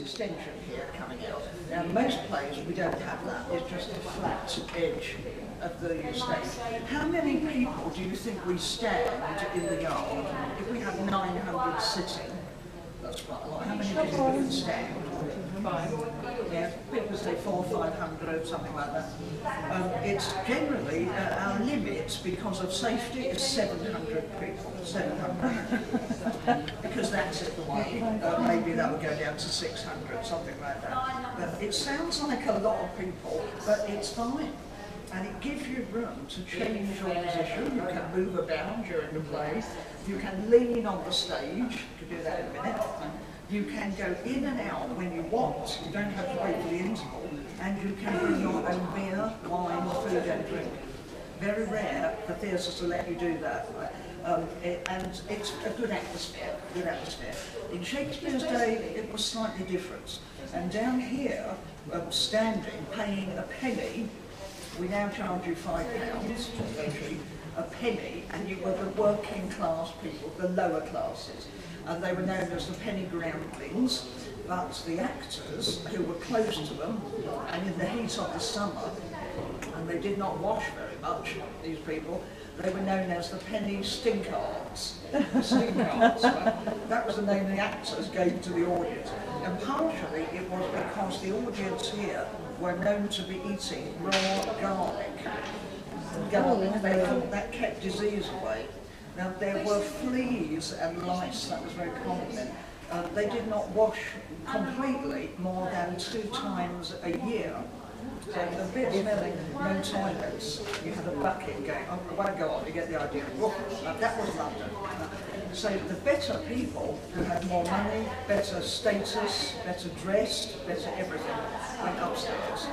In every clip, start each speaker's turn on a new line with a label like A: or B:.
A: extension here coming out. Now, most plays we don't have that. It's just a flat edge of the stage. How many people do you think we stand in the yard? If we have 900 sitting, that's quite a lot. How many people can stand? 5. Yeah, people say 400 or 500, something like that. It's generally our limit because of safety is 700 people. 700. Because that's it the way. Maybe that would go down to 600, something like that. But it sounds like a lot of people, but it's fine. And it gives you room to change your position. You can move about during the play. You can lean on the stage. You can do that in a minute. You can go in and out when you want. You don't have to wait for the interval. And you can bring your own beer, wine, food and drink. Very rare for theatres to let you do that. And it's a good atmosphere, In Shakespeare's day, it was slightly different. And down here, standing, paying a penny, we now charge you £5, a penny, and you were the working class people, the lower classes. And they were known as the penny groundlings, but the actors who were close to them, and in the heat of the summer, and they did not wash very much, these people, they were known as the penny stinkards. That was the name the actors gave to the audience. And partially it was because the audience here were known to be eating raw garlic. They thought that kept disease away. Now there were fleas and lice, that was very common then. They did not wash completely more than 2 times a year. So a bit smelling, no toilets. You had a bucket going, I won't go on, you get the idea. That was London. So the better people who had more money, better status, better dressed, better everything, went upstairs.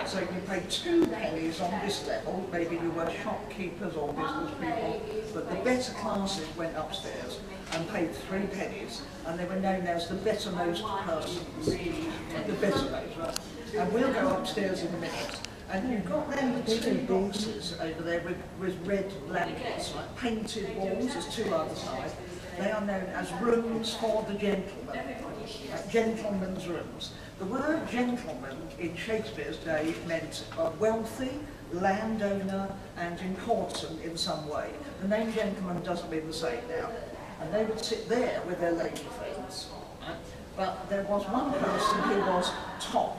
A: So you paid 2 pennies on this level, maybe you were shopkeepers or business people, but the better classes went upstairs and paid 3 pennies, and they were known as the bettermost persons. The bettermost, right? And we'll go upstairs in a minute. And you've got then the 2 boxes over there with red blankets, right? Painted walls, there's 2 either side. They are known as rooms for the gentlemen, gentlemen's rooms. The word gentleman in Shakespeare's day meant wealthy, landowner and important in some way. The name gentleman doesn't mean the same now. And they would sit there with their lady friends. Right? But there was one person who was top,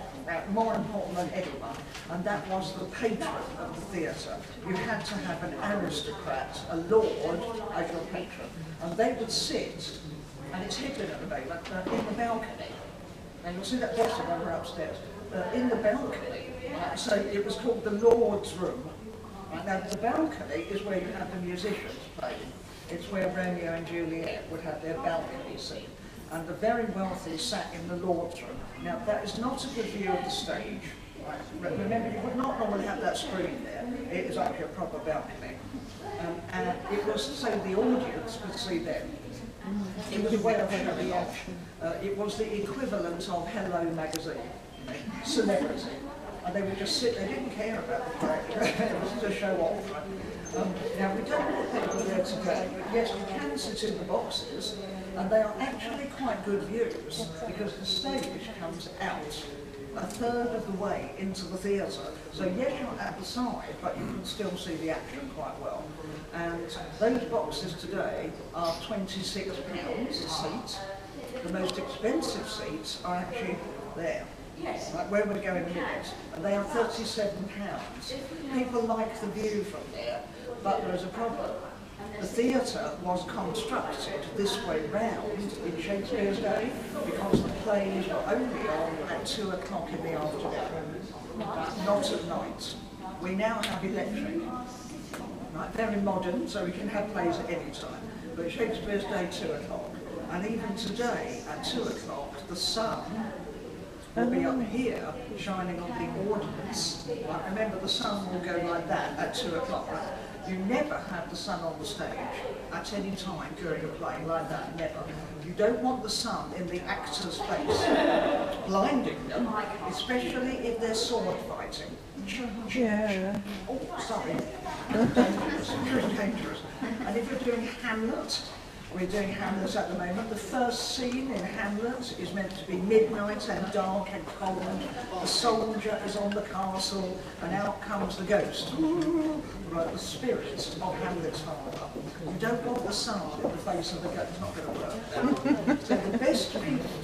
A: more important than anyone, and that was the patron of the theatre. You had to have an aristocrat, a lord, as your patron, and they would sit, and it's hidden at the moment, in the balcony. And you'll see that better when we're upstairs. In the balcony, so it was called the Lord's Room. Now the balcony is where you have the musicians playing. It's where Romeo and Juliet would have their balcony scene. And the very wealthy sat in the Lord's Room. Now that is not a good view of the stage. Right? Remember, you would not normally have that screen there. It is actually a proper balcony. And it was so the audience could see them. It was a way of showing off. It was the equivalent of Hello magazine, celebrity. And they would just sit, they didn't care about the play, it was to show off. Right? Now we don't put people there today, but yes, you can sit in the boxes, and they are actually quite good views, because the stage comes out a third of the way into the theatre. So yes, you're at the side, but you can still see the action quite well. And those boxes today are £26 a seat. The most expensive seats are actually there. Like where we're going in a minute, and they are £37. People like the view from there, but there is a problem. The theatre was constructed this way round in Shakespeare's day because the plays were only on at 2 o'clock in the afternoon, not at night. We now have electric, right, very modern, so we can have plays at any time. But Shakespeare's day, 2 o'clock, and even today at 2 o'clock, the sun will be up here shining on the audience. Right? Remember, the sun will go like that at 2 o'clock. Right? You never have the sun on the stage at any time during a play like that, never. You don't want the sun in the actor's face, blinding them, especially if they're sword fighting.
B: Yeah.
A: Oh, sorry. Dangerous, very dangerous. And if you're doing Hamlet, We're doing Hamlet at the moment. The first scene in Hamlet is meant to be midnight and dark and cold. The soldier is on the castle and out comes the ghost. Right, the spirit of Hamlet's father. You don't want the sun in the face of the ghost, it's not going to work. So the best people